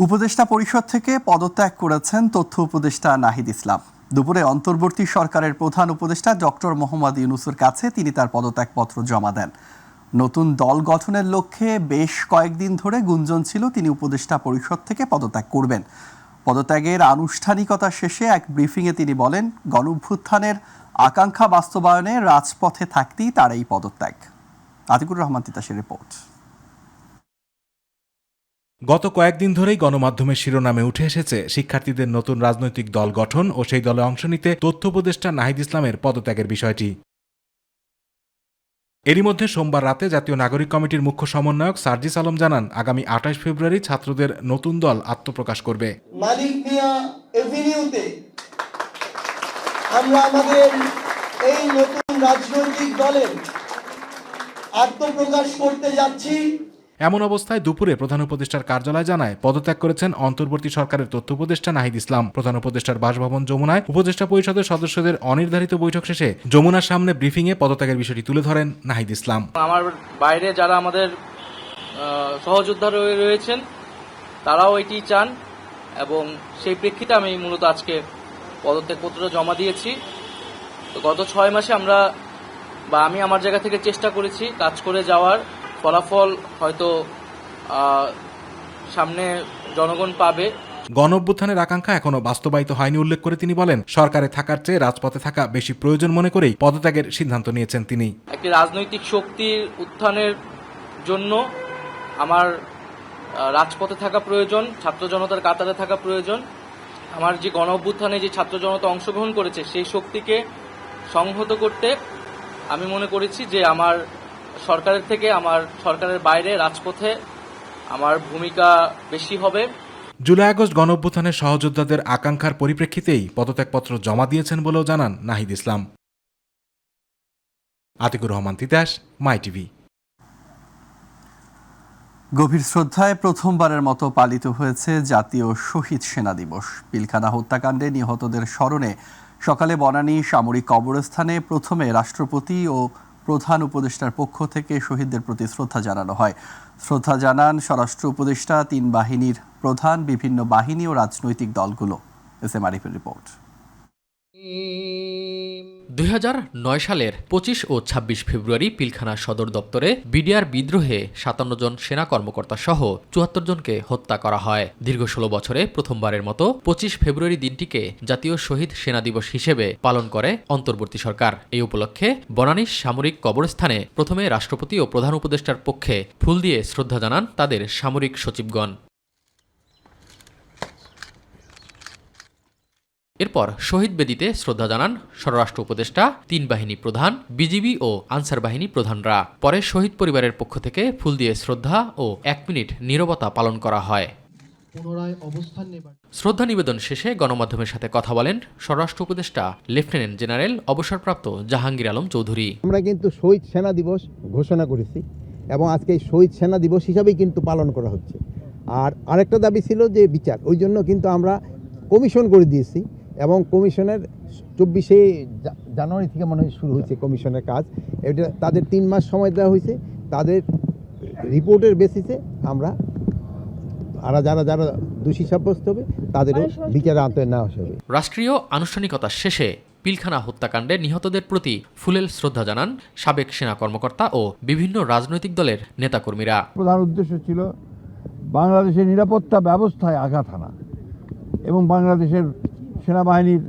উপদেষ্টা পরিষদ থেকে পদত্যাগ করেছেন তথ্য উপদেষ্টা নাহিদ ইসলাম। দুপুরে অন্তর্বর্তী সরকারের প্রধান উপদেষ্টা ডক্টর মোহাম্মদ ইউনূসের কাছে তিনি তার পদত্যাগপত্র জমা দেন। নতুন দল গঠনের লক্ষ্যে বেশ কয়েকদিন ধরে গুঞ্জন ছিল তিনি উপদেষ্টা পরিষদ থেকে পদত্যাগ করবেন। পদত্যাগের আনুষ্ঠানিকতা শেষে এক ব্রিফিংয়ে তিনি বলেন, গণঅভ্যুত্থানের আকাঙ্ক্ষা বাস্তবায়নে রাজপথে থাকতেই তার এই পদত্যাগ। আতিকুর রহমান তিতাসের রিপোর্ট। গত কয়েকদিন ধরেই গণমাধ্যমের শিরোনামে উঠে এসেছে শিক্ষার্থীদের নতুন রাজনৈতিক দল গঠন ও সেই দলে অংশ নিতে তথ্য উপদেষ্টা নাহিদ ইসলামের পদত্যাগের বিষয়টি। এরই মধ্যে সোমবার রাতে জাতীয় নাগরিক কমিটির মুখ্য সমন্বয়ক সার্জিস আলম জানান, আগামী ২৮ ফেব্রুয়ারি ছাত্রদের নতুন দল আত্মপ্রকাশ করবে। মালিক মিয়া এভিনিউতে আমরা আমাদের এই নতুন রাজনৈতিক দলের আত্মপ্রকাশ করতে যাচ্ছি। এমন অবস্থায় দুপুরে প্রধান উপদেষ্টার কার্যালয় জানায়, পদত্যাগ করেছেন অন্তর্বর্তী সরকারের তথ্য উপদেষ্টা নাহিদ ইসলাম। প্রধান উপদেষ্টার বাসভবন যমুনায় উপদেষ্টা পরিষদের সদস্যদের অনির্ধারিত বৈঠক শেষে যমুনার সামনে ব্রিফিংয়ে পদত্যাগের বিষয়টি তুলে ধরেন নাহিদ ইসলাম। আমার বাইরে যারা আমাদের সহযোদ্ধা রয়েছেন তারাও এটি চান এবং সেই প্রেক্ষিতে আমি মূলত আজকে পদত্যাগপত্র জমা দিয়েছি। তো গত ৬ মাসে আমি আমার জায়গা থেকে চেষ্টা করেছি কাজ করে যাওয়ার, ফলাফল হয়তো সামনে জনগণ পাবে। গণঅভ্যুত্থানের আকাঙ্ক্ষা এখনো বাস্তবায়িত হয়নি উল্লেখ করে তিনি বলেন, সরকারে থাকার চেয়ে রাজপথে থাকা বেশি প্রয়োজন মনে করেই পদত্যাগের সিদ্ধান্ত নিয়েছেন তিনি। একটি রাজনৈতিক শক্তির উত্থানের জন্য আমার রাজপথে থাকা প্রয়োজন, ছাত্র জনতার কাতারে থাকা প্রয়োজন। আমার যে গণঅভ্যুত্থানে যে ছাত্র জনতা অংশগ্রহণ করেছে সেই শক্তিকে সংহত করতে আমি মনে করেছি যে আমার সরকারের থেকে আমার সরকারের বাইরে রাজপথে আমার ভূমিকা বেশি হবে। জুলাই আগস্ট গণঅভ্যুত্থানের সহযোদ্ধাদের আকাঙ্ক্ষার পরিপ্রেক্ষিতেই পদত্যাগপত্র জমা দিয়েছেন বলেও জানান নাহিদ ইসলাম। আতিকুর রহমান তিতাস, মাই টিভি। গভীর শ্রদ্ধায় প্রথমবারের মতো পালিত হয়েছে জাতীয় শহীদ সেনা দিবস। পিলখানা হত্যাকাণ্ডে নিহতদের স্মরণে সকালে বনানী সামরিক কবরস্থানে প্রথমে রাষ্ট্রপতি ও প্রধান উপদেষ্টার পক্ষ থেকে শহীদদের প্রতি শ্রদ্ধা জানানো হয়। শ্রদ্ধা জানান স্বরাষ্ট্র উপদেষ্টা, ৩ বাহিনীর প্রধান, বিভিন্ন বাহিনী ও রাজনৈতিক দলগুলো। এস এম আরিফের রিপোর্ট। ২০০৯ সালের ২৫ ও ২৬ ফেব্রুয়ারি পিলখানা সদর দপ্তরে বিডিআর বিদ্রোহে ৫৭ জন সেনা কর্মকর্তা সহ ৭৪ জনকে হত্যা করা হয়। দীর্ঘ ১৬ বছরে প্রথমবারের মতো ২৫ ফেব্রুয়ারি দিনটিকে জাতীয় শহীদ সেনা দিবস হিসেবে পালন করে অন্তর্বর্তী সরকার। এই উপলক্ষে বনানী সামরিক কবরস্থানে প্রথমে রাষ্ট্রপতি ও প্রধান উপদেষ্টার পক্ষে ফুল দিয়ে শ্রদ্ধা জানান তাদের সামরিক সচিবগণ। এরপর শহীদ বেদিতে শ্রদ্ধা জানান স্বরাষ্ট্র উপদেষ্টা, ৩ বাহিনী প্রধান, বিজিবি ও আনসার বাহিনী প্রধানরা। পরে শহীদ পরিবারের পক্ষ থেকে ফুল দিয়ে শ্রদ্ধা ও ১ মিনিট নীরবতা পালন করা হয়। শ্রদ্ধা নিবেদন শেষে গণমাধ্যমের সাথে কথা বলেন স্বরাষ্ট্র উপদেষ্টা লেফটেন্যান্ট জেনারেল অবসরপ্রাপ্ত জাহাঙ্গীর আলম চৌধুরী। আমরা কিন্তু শহীদ সেনা দিবস ঘোষণা করেছি এবং আজকে এই শহীদ সেনা দিবস হিসাবেই কিন্তু পালন করা হচ্ছে। আর আরেকটা দাবি ছিল যে বিচার, ওই জন্য কিন্তু আমরা কমিশন করে দিয়েছি এবং কমিশনের ২৪শে জানুয়ারি থেকে মনে হয় শুরু হয়েছে কমিশনের কাজ। এটা তাদের ৩ মাস সময় দেওয়া হয়েছে। তাদের রিপোর্টের বেসিসে আমরা যারা দোষী সাব্যস্ত হবে তাদেরও বিচারে আনতে নেওয়া হবে। রাষ্ট্রীয় আনুষ্ঠানিকতা শেষে পিলখানা হত্যাকাণ্ডে নিহতদের প্রতি ফুলেল শ্রদ্ধা জানান সাবেক সেনা কর্মকর্তা ও বিভিন্ন রাজনৈতিক দলের নেতাকর্মীরা। প্রধান উদ্দেশ্য ছিল বাংলাদেশের নিরাপত্তা ব্যবস্থায় আঘাত হানা এবং বাংলাদেশের সেনাবাহিনীর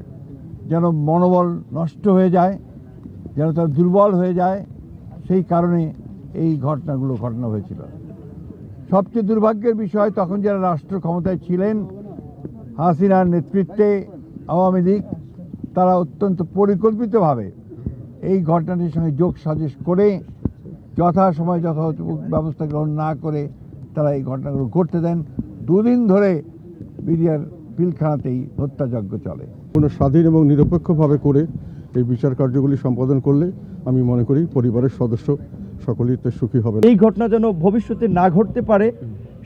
যেন মনোবল নষ্ট হয়ে যায়, যেন তার দুর্বল হয়ে যায়, সেই কারণে এই ঘটনা হয়েছিল। সবচেয়ে দুর্ভাগ্যের বিষয়, তখন যারা রাষ্ট্র ক্ষমতায় ছিলেন হাসিনার নেতৃত্বে আওয়ামী লীগ, তারা অত্যন্ত পরিকল্পিতভাবে এই ঘটনাটির সঙ্গে যোগ সাজেশ করে যথাসময়ে যথাযথ ব্যবস্থা গ্রহণ না করে তারা এই ঘটনাগুলো ঘটতে দেন। 2 দিন ধরে বিডিআর পিলখানাতেই হত্যাযজ্ঞ চলে। কোনো স্বাধীন এবং নিরপেক্ষভাবে করে এই বিচার কার্যগুলি সম্পাদন করলে আমি মনে করি পরিবারের সদস্য সকলেই তো সুখী হবেন। এই ঘটনা যেন ভবিষ্যতে না ঘটতে পারে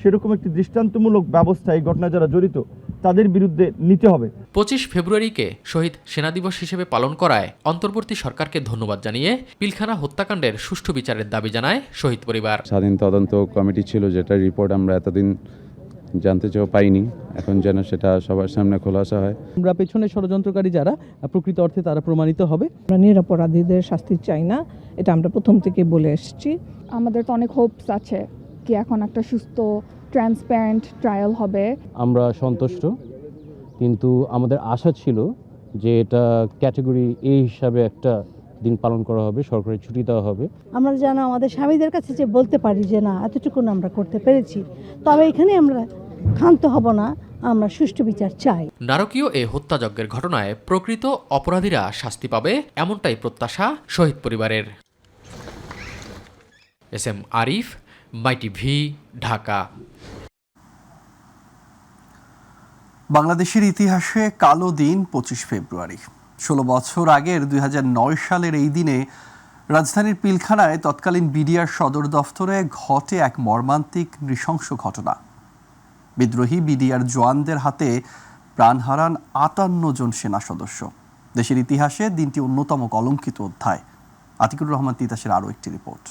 সেরকম একটি দৃষ্টান্তমূলক ব্যবস্থা এই ঘটনা যারা জড়িত তাদের বিরুদ্ধে নিতে হবে। ২৫ ফেব্রুয়ারিকে শহীদ সেনা দিবস হিসেবে পালন করায় অন্তর্বর্তী সরকারকে ধন্যবাদ জানিয়ে পিলখানা হত্যাকাণ্ডের সুষ্ঠু বিচারের দাবি জানায় শহীদ পরিবার। স্বাধীন তদন্ত কমিটি ছিল, যেটা রিপোর্ট আমরা এতদিন জানতে চেয়েও পাইনি, এখন যেন সেটা সবার সামনে খোলাসা হয়। আমরা পেছনে ষড়যন্ত্রকারী যারা প্রকৃত অর্থে তারা প্রমাণিত হবে। আমরা নিরপরাধীদের শাস্তি চাই না, এটা আমরা প্রথম থেকে বলে এসেছি। আমাদের তো অনেক হোপস আছে কি এখন একটা সুস্থ ট্রান্সপারেন্ট ট্রায়াল হবে। আমরা সন্তুষ্ট, কিন্তু আমাদের আশা ছিল যে এটা ক্যাটাগরি এ হিসাবে একটা দিন পালন করা হবে, সরকারি ছুটি দেওয়া হবে। আমরা যেন আমাদের স্বামীদের কাছে যে বলতে পারি যে না এতটুকু আমরা করতে পেরেছি, তবে এখানে আমরা ক্ষান্ত হব না, আমরা সুষ্ঠু বিচার চাই। নারকীয় এই হত্যাযজ্ঞের ঘটনায় প্রকৃত অপরাধীরা শাস্তি পাবে, এমনটাই প্রত্যাশা শহীদ পরিবারের। এস.এম. আরিফ, মাইটিভি, ঢাকা। বাংলাদেশের ইতিহাসে কালো দিন 25 ফেব্রুয়ারি। 16 বছর আগের 2009 সালের এই দিনে রাজধানীর পিলখানায় তৎকালীন বিডিআর সদর দফতরে ঘটে এক মর্মান্তিক নৃশংস ঘটনা। বিদ্রোহী বিডিআর জওয়ানদের হাতে প্রাণ হারান 58 জন সেনা সদস্য। দেশের ইতিহাসে দিনটি অন্যতম কলঙ্কিত অধ্যায়। আতিকুর রহমান তিতাসের আরও একটি রিপোর্ট।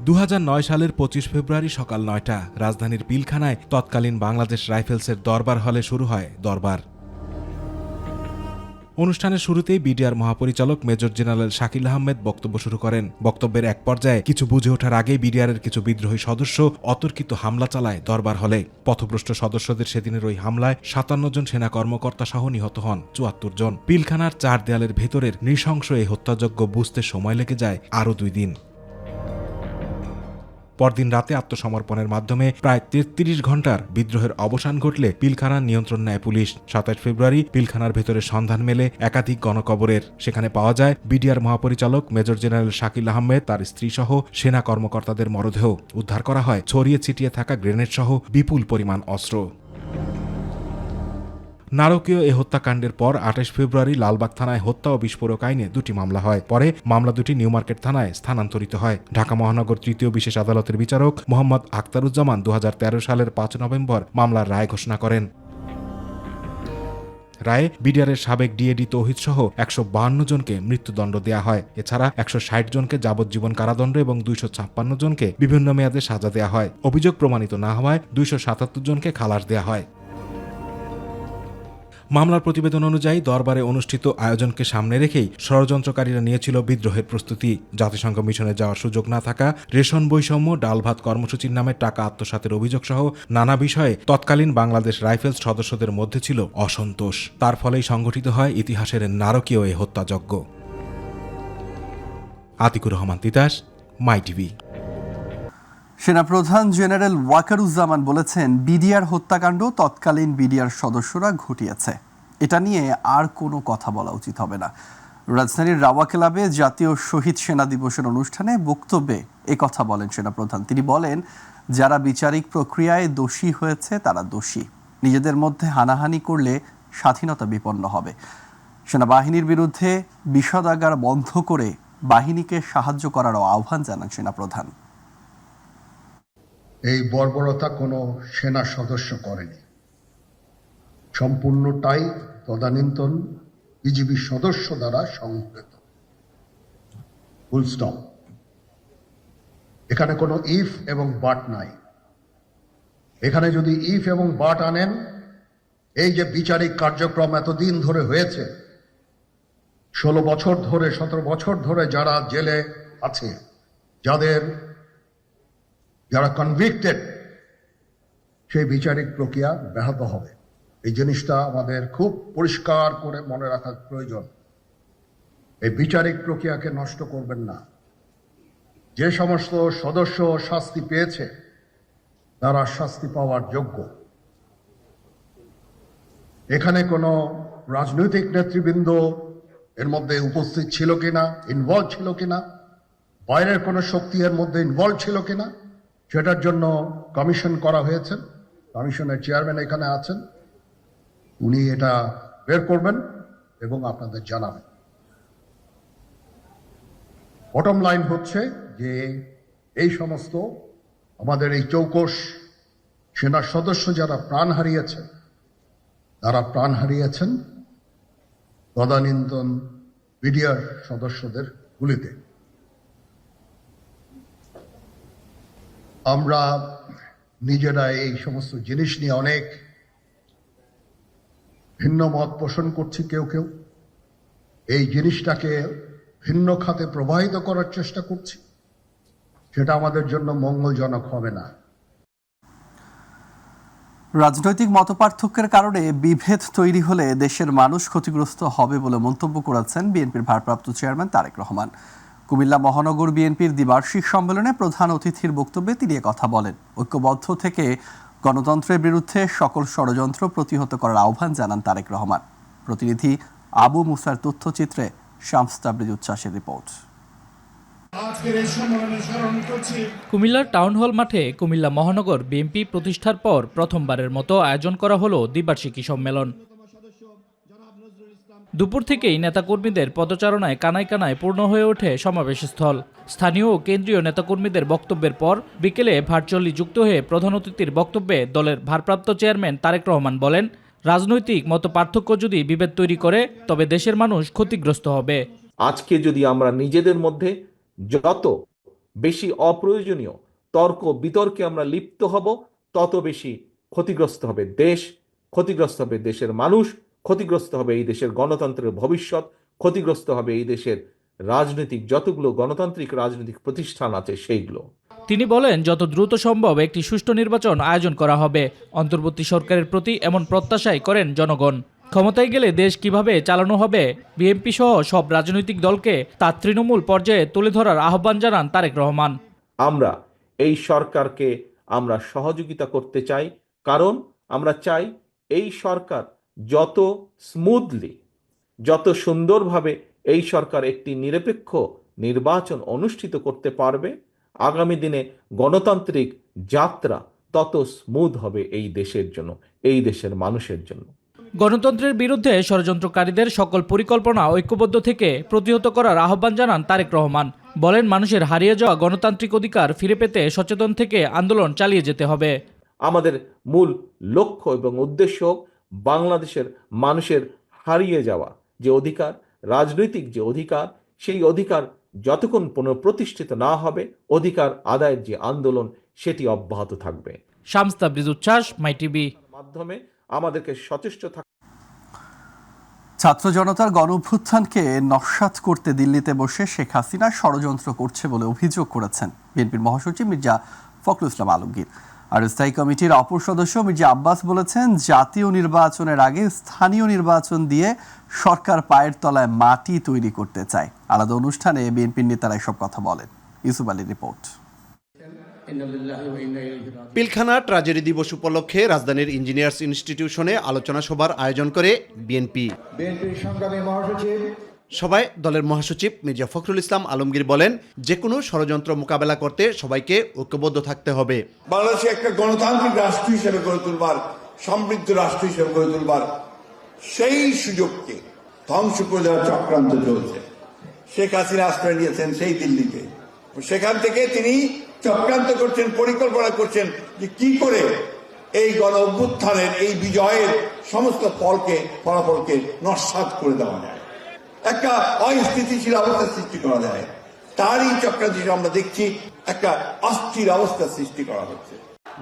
2009 সালের 25 ফেব্রুয়ারি সকাল 9টা রাজধানীর পিলখানায় তৎকালীন বাংলাদেশ রাইফেলসের দরবার হলে শুরু হয় দরবার। অনুষ্ঠানের শুরুতেই বিডিআর মহাপরিচালক মেজর জেনারেল শাকিল আহমেদ বক্তব্য শুরু করেন। বক্তব্যের এক পর্যায়ে কিছু বুঝে ওঠার আগেই বিডিআরের কিছু বিদ্রোহী সদস্য অতর্কিত হামলা চালায় দরবার হলে। পথভ্রষ্ট সদস্যদের সেদিনের ওই হামলায় 57 জন সেনা কর্মকর্তা সহ নিহত হন 74 জন। পিলখানার 4 দেয়ালের ভেতরের নৃশংস এই হত্যাযজ্ঞ বুঝতে সময় লেগে যায় আরও 2 দিন। পরদিন রাতে আত্মসমর্পণের মাধ্যমে প্রায় 33 ঘণ্টার বিদ্রোহের অবসান ঘটলে পিলখানার নিয়ন্ত্রণ নেয় পুলিশ। 27 ফেব্রুয়ারি পিলখানার ভেতরে সন্ধান মেলে একাধিক গণকবরের। সেখানে পাওয়া যায় বিডিআর মহাপরিচালক মেজর জেনারেল শাকিল আহমেদ, তার স্ত্রী সহ সেনা কর্মকর্তাদের মরদেহ। উদ্ধার করা হয় ছড়িয়ে ছিটিয়ে থাকা গ্রেনেড সহ বিপুল পরিমাণ অস্ত্র। নারকীয় এ হত্যাকাণ্ডের পর 28 ফেব্রুয়ারি লালবাগ থানায় হত্যা ও বিস্ফোরক আইনে 2টি মামলা হয়। পরে মামলা 2টি নিউ মার্কেট থানায় স্থানান্তরিত হয়। ঢাকা মহানগর তৃতীয় বিশেষ আদালতের বিচারক মোহাম্মদ আখতারুজ্জামান 2013 সালের 5 নভেম্বর মামলার রায় ঘোষণা করেন। রায়ে বিডিআরের সাবেক ডিএডি তৌহিদ সহ 152 জনকে মৃত্যুদণ্ড দেয়া হয়। এছাড়া 160 জনকে যাবজ্জীবন কারাদণ্ড এবং 256 জনকে বিভিন্ন মেয়াদে সাজা দেয়া হয়। অভিযোগ প্রমাণিত না হওয়ায় 277 জনকে খালাস দেয়া হয়। মামলার প্রতিবেদন অনুযায়ী দরবারে অনুষ্ঠিত আয়োজনকে সামনে রেখেই ষড়যন্ত্রকারীরা নিয়েছিল বিদ্রোহের প্রস্তুতি। জাতিসংঘ মিশনে যাওয়ার সুযোগ না থাকা, রেশন বৈষম্য, ডাল ভাত কর্মসূচির নামে টাকা আত্মসাতের অভিযোগ সহ নানা বিষয়ে তৎকালীন বাংলাদেশ রাইফেলস সদস্যদের মধ্যে ছিল অসন্তোষ। তার ফলেই সংঘটিত হয় ইতিহাসের নারকীয় এ হত্যাযজ্ঞ। আতিকুর রহমান তিতাস, মাইটিভি। সেনাপ্রধান জেনারেল ওয়াকারুজ্জামান বলেছেন, বিডিআর হত্যাকাণ্ড তৎকালীন বিডিআর সদস্যরা ঘটিয়েছে। এটা নিয়ে আর কোনো কথা বলা উচিত হবে না। রাজধানীর রাওয়া ক্লাবে জাতীয় শহীদ সেনা দিবসের অনুষ্ঠানে বক্তব্যে কথা বলেন সেনাপ্রধান। তিনি বলেন, যারা বিচারিক প্রক্রিয়ায় দোষী হয়েছে তারা দোষী। নিজেদের মধ্যে হানাহানি করলে স্বাধীনতা বিপন্ন হবে। সেনাবাহিনীর বিরুদ্ধে বিষোদাগার বন্ধ করে বাহিনীকে সাহায্য করারও আহ্বান জানান সেনাপ্রধান। এই বর্বরতা কোনো সেনা সদস্য করেনি, সম্পূর্ণটাই তদানীন্তন বিজিবি সদস্য দ্বারা সংঘটিত। Full stop. এখানে কোনো ইফ এবং বাট নাই। এখানে যদি ইফ এবং বাট আনেন, এই যে বিচারিক কার্যক্রম এতদিন ধরে হয়েছে, 16 বছর ধরে 17 বছর ধরে যারা জেলে আছে, যারা কনভিক্টেড, সেই বিচারিক প্রক্রিয়া ব্যাহত হবে। এই জিনিসটা আমাদের খুব পরিষ্কার করে মনে রাখা প্রয়োজন। এই বিচারিক প্রক্রিয়াকে নষ্ট করবেন না। যে সমস্ত সদস্য শাস্তি পেয়েছে তারা শাস্তি পাওয়ার যোগ্য। এখানে কোনো রাজনৈতিক নেতৃবৃন্দ এর মধ্যে উপস্থিত ছিল কিনা, ইনভলভ ছিল কিনা, বাইরের কোনো শক্তি এর মধ্যে ইনভলভ ছিল কিনা, সেটার জন্য কমিশন করা হয়েছে। কমিশনের চেয়ারম্যান এখানে আছেন, উনি এটা বের করবেন এবং আপনাদের জানাবেন। বটম লাইন হচ্ছে যে এই সমস্ত আমাদের এই চৌকস সেনা সদস্য যারা প্রাণ হারিয়েছেন, তারা প্রাণ হারিয়েছেন তদানীন্তন বিডিআর সদস্যদের গুলিতে। আমরা নিজেরা এই সমস্ত জিনিস নিয়ে অনেক ভিন্ন মত পোষণ করছি, কেউ কেউ এই জিনিসটাকে ভিন্ন খাতে প্রবাহিত করার চেষ্টা করছি, সেটা আমাদের জন্য মঙ্গলজনক হবে না। রাজনৈতিক মতপার্থক্যের কারণে বিভেদ তৈরি হলে দেশের মানুষ ক্ষতিগ্রস্ত হবে বলে মন্তব্য করেছেন বিএনপির ভারপ্রাপ্ত চেয়ারম্যান তারেক রহমান। কুমিল্লা মহানগর বিএনপির দ্বিবার্ষিক সম্মেলনে প্রধান অতিথির বক্তব্যে তিনি কথা বলেন। ঐক্যবদ্ধ থেকে গণতন্ত্রের বিরুদ্ধে সকল ষড়যন্ত্র প্রতিহত করার আহ্বান জানান তারেক রহমান। প্রতিনিধি আবু মুসার তথ্যচিত্রে শামস তাবরিজ উচ্ছ্বাসের রিপোর্ট। কুমিল্লার টাউন হল মাঠে কুমিল্লা মহানগর বিএনপি প্রতিষ্ঠার পর প্রথমবারের মতো আয়োজন করা হলো দ্বিবার্ষিকী সম্মেলন। দুপুর থেকেই নেতাকর্মীদের পদচারণায় কানায় কানায় পূর্ণ হয়ে ওঠে সমাবেশস্থল। স্থানীয় ও কেন্দ্রীয় নেতাকর্মীদের বক্তব্যের পর বিকেলে ভার্চুয়ালি যুক্ত হয়ে প্রধান অতিথির বক্তব্যে দলের ভারপ্রাপ্ত চেয়ারম্যান তারেক রহমান বলেন, রাজনৈতিক মত পার্থক্য যদি বিভেদ তৈরি করে তবে দেশের মানুষ ক্ষতিগ্রস্ত হবে। আজকে যদি আমরা নিজেদের মধ্যে যত বেশি অপ্রয়োজনীয় তর্ক বিতর্কে আমরা লিপ্ত হব, তত বেশি ক্ষতিগ্রস্ত হবে দেশ, ক্ষতিগ্রস্ত হবে দেশের মানুষ, ক্ষতিগ্রস্ত হবে এই দেশের গণতন্ত্রের ভবিষ্যৎ, ক্ষতিগ্রস্ত হবে এই দেশের রাজনৈতিক যতগুলো গণতান্ত্রিক রাজনৈতিক প্রতিষ্ঠান আছে সেইগুলো। তিনি বলেন, যত দ্রুত সম্ভব একটি সুষ্ঠু নির্বাচন আয়োজন করা হবে। অন্তর্বর্তী সরকারের প্রতি এমন প্রত্যাশাই করেন জনগণ। ক্ষমতায় গেলে দেশ কিভাবে চালানো হবে বিএনপি সহ সব রাজনৈতিক দলকে তা তৃণমূল পর্যায়ে তুলে ধরার আহ্বান জানান তারেক রহমান। আমরা এই সরকারকে আমরা সহযোগিতা করতে চাই, কারণ আমরা চাই এই সরকার যত স্মুথলি, যত সুন্দরভাবে এই সরকার একটি নিরপেক্ষ নির্বাচন অনুষ্ঠিত করতে পারবে, আগামী দিনে গণতান্ত্রিক যাত্রা তত স্মুথ হবে এই দেশের জন্য, এই দেশের মানুষের জন্য। গণতন্ত্রের বিরুদ্ধে ষড়যন্ত্রকারীদের সকল পরিকল্পনা ঐক্যবদ্ধ থেকে প্রতিহত করার আহ্বান জানান তারেক রহমান। বলেন, মানুষের হারিয়ে যাওয়া গণতান্ত্রিক অধিকার ফিরে পেতে সচেতন থেকে আন্দোলন চালিয়ে যেতে হবে। আমাদের মূল লক্ষ্য এবং উদ্দেশ্য বাংলাদেশের মানুষের হারিয়ে যাওয়া যে অধিকার, রাজনৈতিক যে অধিকার, সেই অধিকার যতক্ষণ পুনঃপ্রতিষ্ঠিত না হবে, অধিকার আদায়ের যে আন্দোলন সেটি অব্যাহত থাকবে। শামস তাবরিজ উচ্ছ্বাস, মাই টিভি। মাধ্যমে আমাদেরকে সচেষ্ট থাকতে। ছাত্র জনতার গণ অভ্যুত্থানকে নস্যাৎ করতে দিল্লিতে বসে শেখ হাসিনা ষড়যন্ত্র করছে বলে অভিযোগ করেছেন বিএনপির মহাসচিব মির্জা ফখরুল ইসলাম আলমগীর। আর স্থায়ী কমিটির অপর সদস্য মির্জা আব্বাস বলেছেন, জাতীয় নির্বাচনের আগে স্থানীয় নির্বাচন দিয়ে সরকার পায়ের তলায় মাটি তৈরি করতে চায়। আলাদা অনুষ্ঠানে বিএনপির নেতারা এসব কথা বলেন। ইউসুফ আলীর রিপোর্ট। পিলখানা ট্র্যাজেডি দিবস উপলক্ষে রাজধানীর ইঞ্জিনিয়ার্স ইনস্টিটিউশনে আলোচনা সভার আয়োজন করে বিএনপি। সভায় দলের মহাসচিব মির্জা ফখরুল ইসলাম আলমগীর বলেন, যে কোনো ষড়যন্ত্র মোকাবেলা করতে সবাইকে ঐক্যবদ্ধ থাকতে হবে। বাংলাদেশে একটা গণতান্ত্রিক রাষ্ট্র হিসেবে গড়ে তুলবার, সমৃদ্ধ রাষ্ট্র হিসেবে গড়ে তুলবার সেই সুযোগকে ধ্বংস করে দেওয়ার চক্রান্ত চলছে। শেখ হাসিনা আশ্রয় নিয়েছেন সেই দিল্লিতে, সেখান থেকে তিনি চক্রান্ত করছেন, পরিকল্পনা করছেন যে কি করে এই গণ অভ্যুত্থানের এই বিজয়ের সমস্ত ফলাফলকে নস্যাৎ করে দেওয়া যায়, একটা অস্থিতিশীল অবস্থা সৃষ্টি করা যায়। তারই চক্রান্ত আমরা দেখছি, একটা অস্থির অবস্থা সৃষ্টি করা হচ্ছে।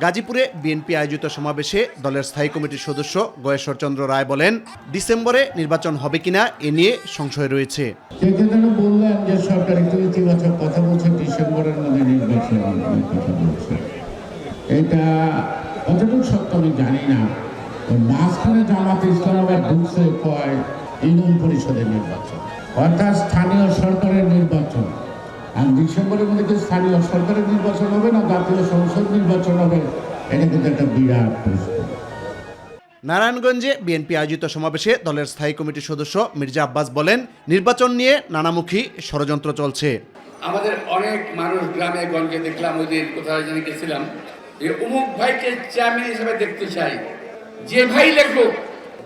গাজীপুরে বিএনপি আয়োজিত সমাবেশে দলের স্থায়ী কমিটির সদস্য গয়েশ্বরচন্দ্র রায় বলেন, ডিসেম্বরে নির্বাচন হবে কিনা এ নিয়ে সংশয় রয়েছে। বললেন যে সরকার একটু ইতিবাচক কথা বলছে, ডিসেম্বরের মধ্যে নির্বাচন কথা বলছে, এটা কতটুকু সত্য আমি জানি না। মাঝখানে জামাত ইসলাম ঢুকছে কয় ইউনিয়ন পরিষদের নির্বাচন, অর্থাৎ স্থানীয় সরকারের নির্বাচন। আর ডিসেম্বরের মধ্যে কি স্থানীয় সরকারের নির্বাচন হবে না জাতীয় সংসদ নির্বাচন হবে, এটা কিন্তু একটা বিরাট প্রশ্ন। নারায়ণগঞ্জে বিএনপি আয়োজিত সমাবেশে দলের স্থায়ী কমিটির সদস্য মির্জা আব্বাস বলেন, নির্বাচন নিয়ে নানামুখী ষড়যন্ত্র চলছে। আমাদের অনেক মানুষ গ্রামে গঞ্জে দেখলাম, ওই দিন কোথায় জানি গেছিলাম, যে অমুক ভাইকে চেয়ারম্যান হিসেবে দেখতে চাই। যে ভাই লেখুক,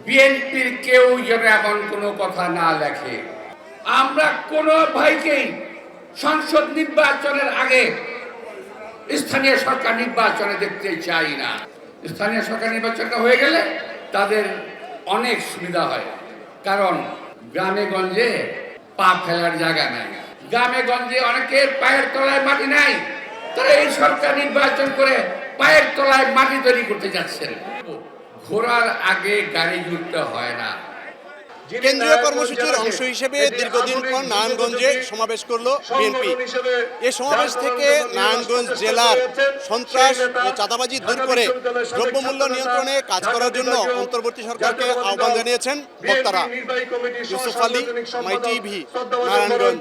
বিএনপির কেউ যেন এমন কোনো কথা না লেখে। আমরা কোনো ভাইকেই সংসদ নির্বাচনের আগে স্থানীয় সরকার নির্বাচনে দেখতে চাই না। স্থানীয় সরকার নির্বাচনটা হয়ে গেলে তাদের অনেক সুবিধা হয়, কারণ গ্রামে গঞ্জে পা ফেলার জায়গা নাই, গ্রামে গঞ্জে অনেকের পায়ের তলায় মাটি নাই। তারা এই সরকার নির্বাচন করে পায়ের তলায় মাটি তৈরি করতে যাচ্ছেন। ঘোড়ার আগে গাড়ি জুড়তে হয় না। কেন্দ্রীয় কর্মসূচির অংশ হিসেবে দীর্ঘদিন পর নারায়ণগঞ্জে সমাবেশ করলো বিএনপি। এই সমাবেশ থেকে নারায়ণগঞ্জ জেলার সন্ত্রাস ও চাঁদাবাজি দূর করে দ্রব্যমূল্য নিয়ন্ত্রণে কাজ করার জন্য অন্তর্বর্তী সরকারকে আহ্বান জানিয়েছেন বক্তারা। ইউসুফ আলী, মাই টিভি, নারায়ণগঞ্জ।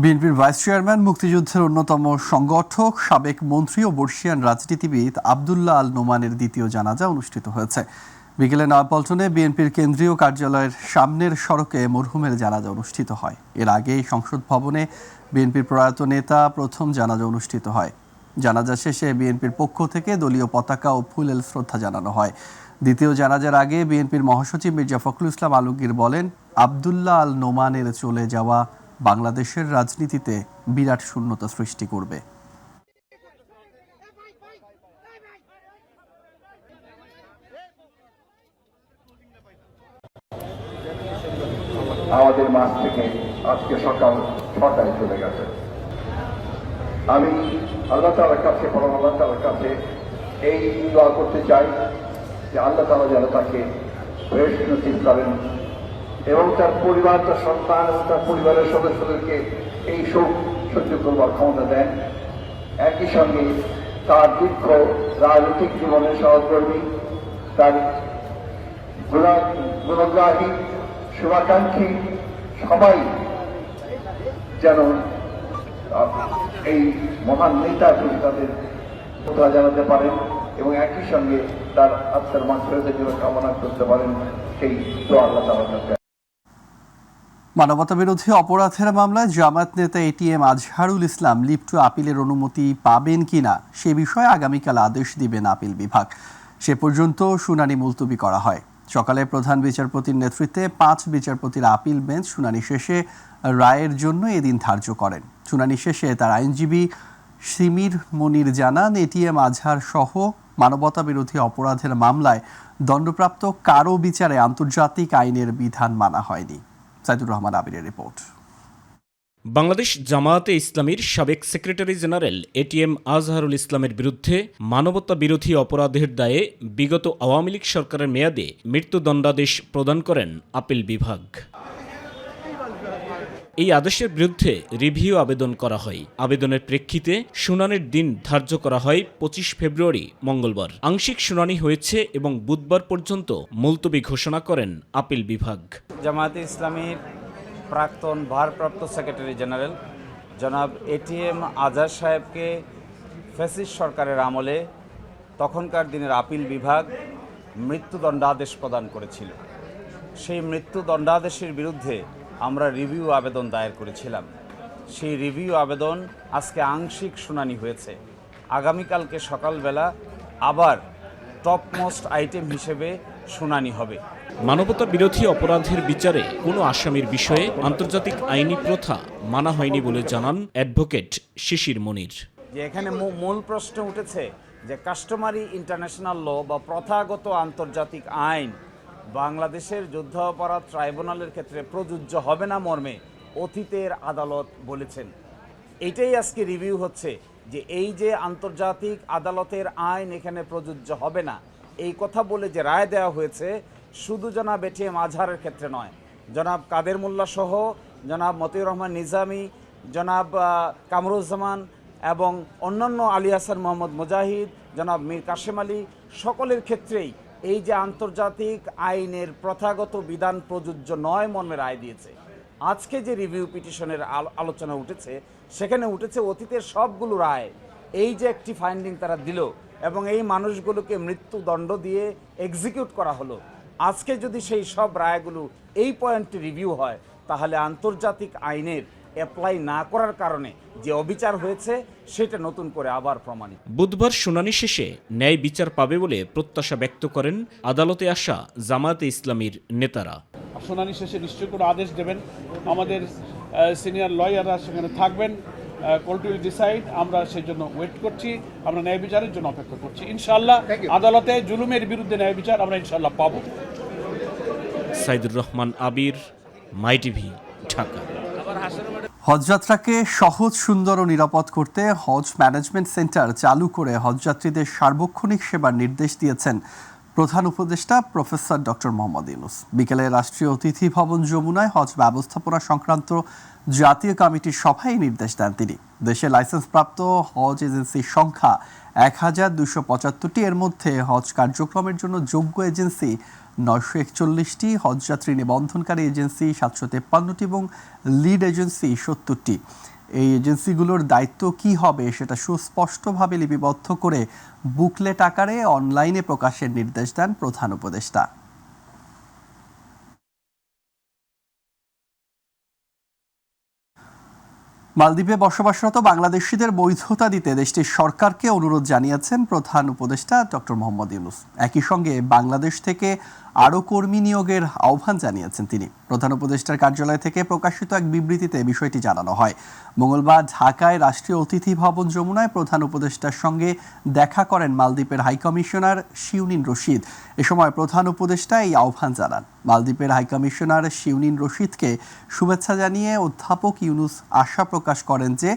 বিএনপির ভাইস চেয়ারম্যান, মুক্তিযুদ্ধের অন্যতম সংগঠক, সাবেক মন্ত্রী ও বর্ষিয়ান রাজনীতিবিদ আব্দুল্লাহ আল নোমানের দ্বিতীয় জানাজা অনুষ্ঠিত হয়েছে। বিকেলে নয়াপল্টনে বিএনপির কেন্দ্রীয় কার্যালয়ের সামনের সড়কে মরহুমের জানাজা অনুষ্ঠিত হয়। এর আগে সংসদ ভবনে বিএনপির প্রয়াত নেতা প্রথম জানাজা অনুষ্ঠিত হয়। জানাজা শেষে বিএনপির পক্ষ থেকে দলীয় পতাকা ও ফুলেল শ্রদ্ধা জানানো হয়। দ্বিতীয় জানাজার আগে বিএনপির মহাসচিব মির্জা ফখরুল ইসলাম আলমগীর বলেন, আব্দুল্লাহ আল নোমানের চলে যাওয়া বাংলাদেশের রাজনীতিতে বিরাট শূন্যতা সৃষ্টি করবে। আমাদের মাঠ থেকে আজকে সকাল 6টায় চলে গেছে। আমি আল্লাহ তাআলার কাছে, পরম আল্লাহ তাআলার কাছে এই দোয়া করতে চাই যে আল্লাহ তাআলা যেন তাকে বেহেশত নসিব করেন এবং তার পরিবার, তার সন্তান এবং তার পরিবারের সদস্যদেরকে এই শোক সহ্য করবার ক্ষমতা দেন। একই সঙ্গে তার দীর্ঘ রাজনৈতিক জীবনের সহকর্মী, তার গুণগ্রাহী, শুভাকাঙ্ক্ষী সবাই যেন এই মহান নেতার প্রতি তাদের শ্রদ্ধা জানাতে পারেন এবং একই সঙ্গে তার আত্মার মাগফিরাতের জন্য কামনা করতে পারেন, সেই দোয়া আল্লাহ তাআলার কাছে। মানবতাবিরোধী অপরাধের মামলায় জামায়াত নেতা এটিএম আজহারুল ইসলাম লিপ্ট আপিলের অনুমতি পাবেন কিনা সে বিষয়ে আগামীকাল আদেশ দিবেন আপিল বিভাগ। সে পর্যন্ত শুনানি মুলতবি করা হয়। সকালে প্রধান বিচারপতির নেতৃত্বে 5 বিচারপতির আপিল বেঞ্চ শুনানি শেষে রায়ের জন্য এদিন ধার্য করেন। শুনানি শেষে তার আইনজীবী সিমির মনির জানান, এটিএম আজহার সহ মানবতাবিরোধী অপরাধের মামলায় দণ্ডপ্রাপ্ত কারো বিচারে আন্তর্জাতিক আইনের বিধান মানা হয়নি। সাইদুর রহমান আবিরের রিপোর্ট। বাংলাদেশ জামায়াতে ইসলামীর সাবেক সেক্রেটারি জেনারেল এটিএম আজহারুল ইসলামের বিরুদ্ধে মানবতা বিরোধী অপরাধের দায়ে বিগত আওয়ামী লীগ সরকারের মেয়াদে মৃত্যুদণ্ডাদেশ প্রদান করেন আপিল বিভাগ। এই আদেশের বিরুদ্ধে রিভিউ আবেদন করা হয়। আবেদনের প্রেক্ষিতে শুনানির দিন ধার্য করা হয় 25 ফেব্রুয়ারি মঙ্গলবার। আংশিক শুনানি হয়েছে এবং বুধবার পর্যন্ত মুলতবি ঘোষণা করেন আপিল বিভাগ। জামায়াতে ইসলামীর প্রাক্তন ভারপ্রাপ্ত সেক্রেটারি জেনারেল জনাব এটিএম আজহার সাহেবকে ফ্যাসিস্ট সরকারের আমলে তখনকার দিনের আপিল বিভাগ মৃত্যুদণ্ডাদেশ প্রদান করেছিল। সেই মৃত্যুদণ্ডাদেশের বিরুদ্ধে আমরা রিভিউ আবেদন দায়ের করেছিলাম। সেই রিভিউ আবেদন আজকে আংশিক শুনানি হয়েছে। আগামীকালকে সকালবেলা আবার টপমোস্ট আইটেম হিসেবে শুনানি হবে। মানবতা বিরোধী অপরাধের বিচারে কোনো আসামির বিষয়ে আন্তর্জাতিক আইনি প্রথা মানা হয়নি বলে জানান অ্যাডভোকেট শিশির মনির। যে এখানে মূল প্রশ্ন উঠেছে যে কাস্টমারি ইন্টারন্যাশনাল ল বা প্রথাগত আন্তর্জাতিক আইন বাংলাদেশের যুদ্ধাপরাধ ট্রাইব্যুনালের ক্ষেত্রে প্রযোজ্য হবে না মর্মে অতীতের আদালত বলেছেন। এটাই আজকে রিভিউ হচ্ছে যে এই যে আন্তর্জাতিক আদালতের আইন এখানে প্রযোজ্য হবে না, এই কথা বলে যে রায় দেওয়া হয়েছে শুধু জনাব এটিএম আজহারের ক্ষেত্রে নয়, জনাব কাদের মোল্লা সহ জনাব মতিউর রহমান নিজামী, জনাব কামরুজ্জামান এবং অন্যান্য আলী হাসান মোহাম্মদ মুজাহিদ, জনাব মীর কাশেম আলী, সকলের ক্ষেত্রেই এই যে আন্তর্জাতিক আইনের প্রথাগত বিধান প্রযোজ্য নয় মর্মে রায় দিয়েছে। আজকে যে রিভিউ পিটিশনের আলোচনা উঠেছে সেখানে উঠেছে অতীতের সবগুলো রায়, এই যে একটি ফাইন্ডিং তারা দিল এবং এই মানুষগুলোকে মৃত্যুদণ্ড দিয়ে এক্সিকিউট করা হলো, আজকে যদি সেই সব রায়গুলো এই পয়েন্টে রিভিউ হয় তাহলে আন্তর্জাতিক আইনের অ্যাপ্লাই না করার কারণে যে অবিচার হয়েছে সেটা নতুন করে আবার প্রমাণিত। বুধবার শুনানি শেষে ন্যায় বিচার পাবে বলে প্রত্যাশা ব্যক্ত করেন আদালতে আসা জামায়াতে ইসলামীর নেতারা। শুনানি শেষে নিশ্চয়ই কোনো আদেশ দেবেন, আমাদের সিনিয়র লয়াররা সেখানে থাকবেন, কোর্ট উইল ডিসাইড। আমরা সেই জন্য ওয়েট করছি, আমরা ন্যায় বিচারের জন্য অপেক্ষা করছি। ইনশাআল্লাহ আদালতে জুলুমের বিরুদ্ধে ন্যায় বিচার আমরা ইনশাআল্লাহ পাবো। সাইদুর রহমান আবির, মাই টিভি, ঢাকা। হজযাত্রাকে সহজ, সুন্দর ও নিরাপদ করতে হজ ম্যানেজমেন্ট সেন্টার চালু করে হজযাত্রীদের সার্বক্ষণিক সেবার নির্দেশ দিয়েছেন প্রধান উপদেষ্টা প্রফেসর ডক্টর মোহাম্মদ ইউনূস। বিকেলে রাষ্ট্রীয় অতিথি ভবন যমুনায় হজ ব্যবস্থাপনা সংক্রান্ত জাতীয় কমিটির সভায় নির্দেশ দেন তিনি। দেশে লাইসেন্সপ্রাপ্ত হজ এজেন্সির সংখ্যা ১,২৭৫টি। এর মধ্যে হজ কার্যক্রমের জন্য যোগ্য এজেন্সি ৯৪১টি, হজযাত্রী নিবন্ধনকারী এজেন্সি ৭৫৩টি এবং লিড এজেন্সি ৭০টি। এই এজেন্সিগুলোর দায়িত্ব কি হবে সেটা সুস্পষ্টভাবে লিপিবদ্ধ করে বুকলেট আকারে অনলাইনে প্রকাশের নির্দেশ দেন প্রধান উপদেষ্টা। মালদ্বীপে বসবাসরত বাংলাদেশিদের বৈধতা দিতে দেশটির সরকারকে অনুরোধ জানিয়েছেন প্রধান উপদেষ্টা ডক্টর মোহাম্মদ ইউনূস। একই সঙ্গে বাংলাদেশ থেকে আরও কর্মী নিয়োগের আহ্বান জানিয়েছেন তিনি। প্রধান উপদেষ্টার কার্যালয় থেকে প্রকাশিত এক বিবৃতিতে বিষয়টি জানানো হয়। মঙ্গলবার ঢাকায় রাষ্ট্রীয় অতিথি ভবন যমুনায় প্রধান উপদেষ্টার সঙ্গে দেখা করেন মালদ্বীপের হাইকমিশনার শিউনিন রশিদ। এ সময় প্রধান উপদেষ্টা এই আহ্বান জানান। মালদ্বীপের হাইকমিশনার শিউনিন রশিদকে শুভেচ্ছা জানিয়ে অধ্যাপক ইউনূস আশা প্রকাশ করেন যে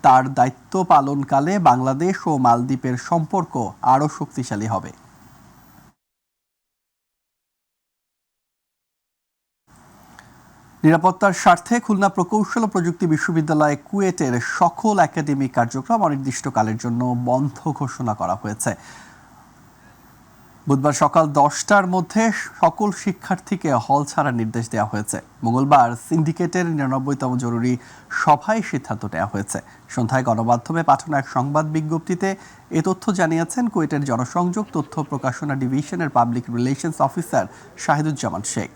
তার দায়িত্ব পালনকালে বাংলাদেশ ও মালদ্বীপের সম্পর্ক আরও শক্তিশালী হবে। নিরাপত্তার স্বার্থে খুলনা প্রকৌশল ও প্রযুক্তি বিশ্ববিদ্যালয় কুয়েটের সকল একাডেমিক কার্যক্রম অনির্দিষ্টকালের জন্য বন্ধ ঘোষণা করা হয়েছে। বুধবার সকাল 10টার মধ্যে সকল শিক্ষার্থীকে হল ছাড়ার নির্দেশ দেওয়া হয়েছে। মঙ্গলবার সিন্ডিকেটের 99তম জরুরি সভায় সিদ্ধান্ত নেওয়া হয়েছে। সন্ধ্যায় গণমাধ্যমে পাঠানো এক সংবাদ বিজ্ঞপ্তিতে এ তথ্য জানিয়েছেন কুয়েটের জনসংযোগ তথ্য প্রকাশনা ডিভিশনের public relations officer Shahiduzzaman Sheikh.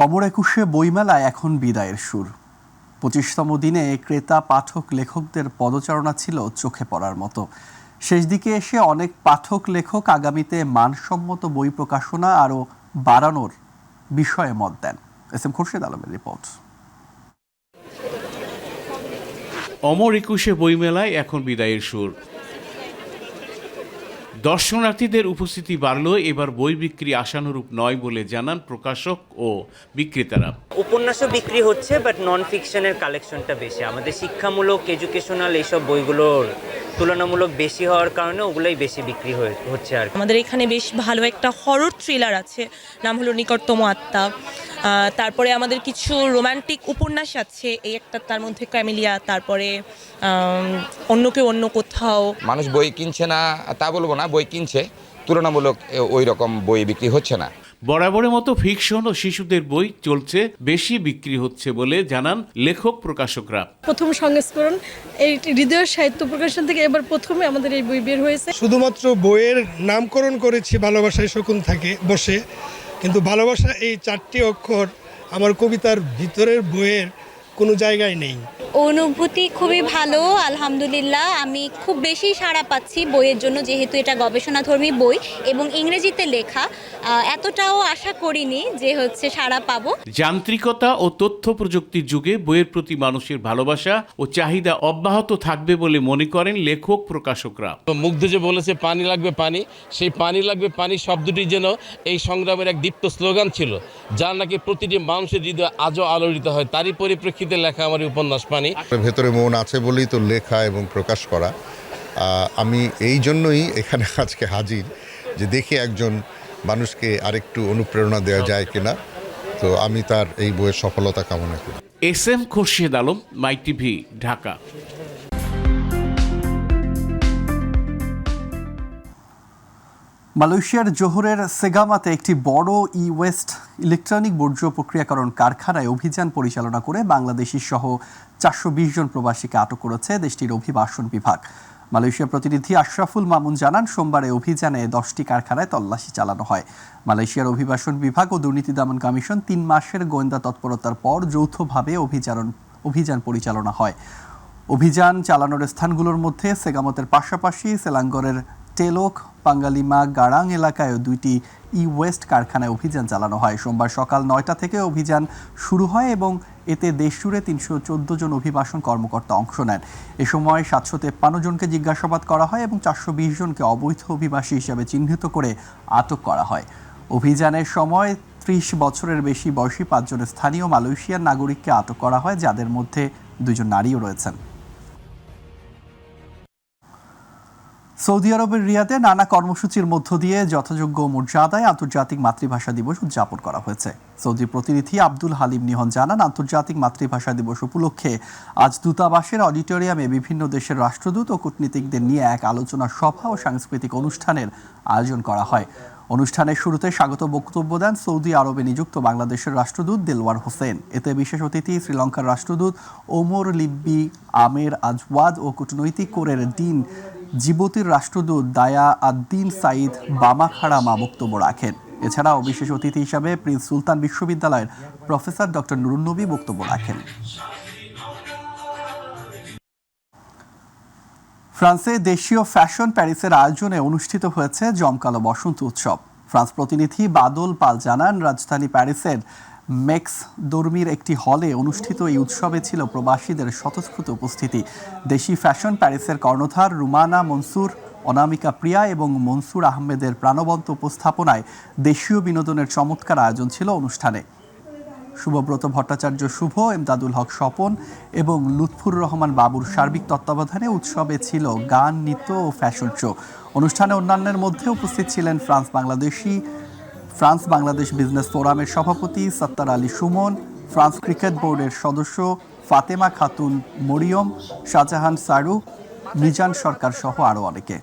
অমর একুশে বইমেলায় এখন বিদায়ের সুর। 25তম দিনে ক্রেতা পাঠক লেখকদের পদচারণা ছিল চোখে পড়ার মতো। শেষ দিকে এসে অনেক পাঠক লেখক আগামীতে মানসম্মত বই প্রকাশনা আরও বাড়ানোর বিষয়ে মত দেন। এস এম খোরশেদ আলমের রিপোর্ট। অমর একুশে বইমেলায় এখন বিদায়ের সুর। দর্শনার্থীদের উপস্থিতি বাড়লেও এবার বই বিক্রি আশানুরূপ নয় বলে জানান প্রকাশক ও বিক্রেতারা। উপন্যাসও বিক্রি হচ্ছে, বাট নন ফিকশনের কালেকশনটা বেশি। আমাদের শিক্ষামূলক, এডুকেশনাল এইসব বইগুলোর তুলনামূলক বেশি হওয়ার কারণে ওগুলোই বেশি বিক্রি হচ্ছে। আর আমাদের এখানে বেশ ভালো একটা হরর থ্রিলার আছে, নাম হলো নিকটতম আত্মা। তারপরে আমাদের কিছু রোমান্টিক উপন্যাস আছে, এই একটা, তার মধ্যে ক্যামেলিয়া, তারপরে অন্য কেউ অন্য কোথাও। মানুষ বই কিনছে না তা বলবো না, বই কিনছে, তুলনামূলক ওই রকম বই বিক্রি হচ্ছে না। বরাবরের মতো ফিকশন ও শিশুদের বই চলছে, বেশি বিক্রি হচ্ছে বলে জানান লেখক প্রকাশকরা। প্রথম সংস্করণ এই হৃদয়ের সাহিত্য প্রকাশন থেকে এবার প্রথমে আমাদের এই বই বের হয়েছে। শুধুমাত্র বইয়ের নামকরণ করেছি ভালোবাসায় শকুন থাকে বসে, কিন্তু ভালোবাসা এই 4টি অক্ষর আমার কবিতার ভিতরের বইয়ের কোনো জায়গায় নেই। অনুভূতি খুবই ভালো, আলহামদুলিল্লাহ। আমি খুব বেশি সাড়া পাচ্ছি বইয়ের জন্য, যেহেতু এটা গবেষণাধর্মী বই এবং ইংরেজিতে লেখা। এতটাও আশা করিনি যে সাড়া পাবো। যান্ত্রিকতা ও তথ্য প্রযুক্তির যুগে বইয়ের প্রতি মানুষের ভালোবাসা ও চাহিদা অব্যাহত থাকবে বলে মনে করেন লেখক প্রকাশকরা। মুগ্ধ যে বলেছে পানি লাগবে পানি, সেই পানি লাগবে পানি শব্দটি যেন এই সংগ্রামের এক দীপ্ত স্লোগান ছিল, যার নাকি প্রতিটি মানুষের হৃদয় আজও আলোড়িত হয়। তারই পরিপ্রেক্ষিতে লেখা আমার উপন্যাস পানি। ভেতরে মন আছে বলেই তো লেখা এবং প্রকাশ করা। আমি এই জন্যই এখানে আজকে হাজির, যে দেখি একজন মানুষকে আরেকটু অনুপ্রেরণা দেওয়া যায় কিনা। তো আমি তার এই বইয়ের সফলতা কামনা করি। এস এম খোরশেদ আলম, মাই টিভি, ঢাকা। মালয়েশিয়ার জোহরের সেগামাতে একটি বড় ই ওয়েস্ট ইলেকট্রনিক বর্জ্য প্রক্রিয়াকরণ কারখানায় অভিযান পরিচালনা করে বাংলাদেশি সহ 420 জন প্রবাসীকে আটক করেছে দেশটির অভিবাসন বিভাগ। মালয়েশিয়ার প্রতিনিধি আশরাফুল মামুন জানান, সোমবার এই অভিযানে 10টি কারখানায় তল্লাশি চালানো হয়। মালয়েশিয়ার অভিবাসন বিভাগ ও দুর্নীতি দমন কমিশন 3 মাসের গোয়েন্দা তৎপরতার পর যৌথভাবে অভিযান পরিচালনা হয়। অভিযান চালানোর স্থানগুলোর মধ্যে সেগামতের পাশাপাশি সেলাঙ্গরের টেলোক, পাঙ্গালিমা, গাড়াং এলাকায় 2টি ই ওয়েস্ট কারখানায় অভিযান চালানো হয়। সোমবার সকাল 9টা থেকে অভিযান শুরু হয় এবং এতে দেশজুড়ে 314 জন অভিবাসন কর্মকর্তা অংশ নেন। এ সময় 753 জনকে জিজ্ঞাসাবাদ করা হয় এবং 420 জনকে অবৈধ অভিবাসী হিসেবে চিহ্নিত করে আটক করা হয়। অভিযানের সময় ৩০ বছরের বেশি বয়সী ৫ জন স্থানীয় মালয়েশিয়ান নাগরিককে আটক করা হয়, যাদের মধ্যে 2 জন নারীও রয়েছেন। সৌদি আরবের রিয়াদে নানা কর্মসূচির মধ্য দিয়ে যথাযোগ্য মর্যাদায় আন্তর্জাতিক মাতৃভাষা দিবস উদযাপন করা হয়েছে। সৌদি প্রতিনিধি আব্দুল হালিম নিহন জানান, আন্তর্জাতিক মাতৃভাষা দিবস উপলক্ষে আজ দূতাবাসের অডিটোরিয়ামে বিভিন্ন দেশের রাষ্ট্রদূত ও কূটনীতিকদের নিয়ে এক আলোচনা সভা ও সাংস্কৃতিক অনুষ্ঠানের আয়োজন করা হয়। অনুষ্ঠানের শুরুতে স্বাগত বক্তব্য দেন সৌদি আরবে নিযুক্ত বাংলাদেশের রাষ্ট্রদূত দেলওয়ার হোসেন। এতে বিশেষ অতিথি শ্রীলঙ্কার রাষ্ট্রদূত ওমর লিব্বি আমের আজওয়াদ ও কূটনৈতিক কোরের ডিন জিবুতির রাষ্ট্রদূত দায়া আদ্দিন সাইদ বামাখারামা বক্তব্য রাখেন। এছাড়াও বিশেষ অতিথি হিসাবে প্রিন্স সুলতান বিশ্ববিদ্যালয়ের প্রফেসর ডক্টর নুরুন নবী বক্তব্য রাখেন। ফ্রান্সে দেশীয় ফ্যাশন প্যারিসের আয়োজনে অনুষ্ঠিত হয়েছে জমকালো বসন্ত উৎসব। ফ্রান্স প্রতিনিধি বাদল পাল জানান, রাজধানী প্যারিসের মেক্স দর্মির একটি হলে অনুষ্ঠিত এই উৎসবে ছিল প্রবাসীদের স্বতঃস্ফূর্ত উপস্থিতি। দেশি ফ্যাশন প্যারিসের কর্ণধার রুমানা মনসুর, অনামিকা প্রিয়া এবং মনসুর আহমেদের প্রাণবন্ত উপস্থাপনায় দেশীয় বিনোদনের চমৎকার আয়োজন ছিল অনুষ্ঠানে। শুভব্রত ভট্টাচার্য শুভ, এমদাদুল হক স্বপন এবং লুৎফুর রহমান বাবুর সার্বিক তত্ত্বাবধানে উৎসবে ছিল গান, নৃত্য ও ফ্যাশন শো। অনুষ্ঠানে অন্যান্যের মধ্যে উপস্থিত ছিলেন ফ্রান্স বাংলাদেশ বিজনেস ফোরামের সভাপতি সত্তার আলী সুমন, ফ্রান্স ক্রিকেট বোর্ডের সদস্য ফাতেমা খাতুন মরিয়ম, শাহজাহান সারু, মিজান সরকার সহ আরও অনেকে।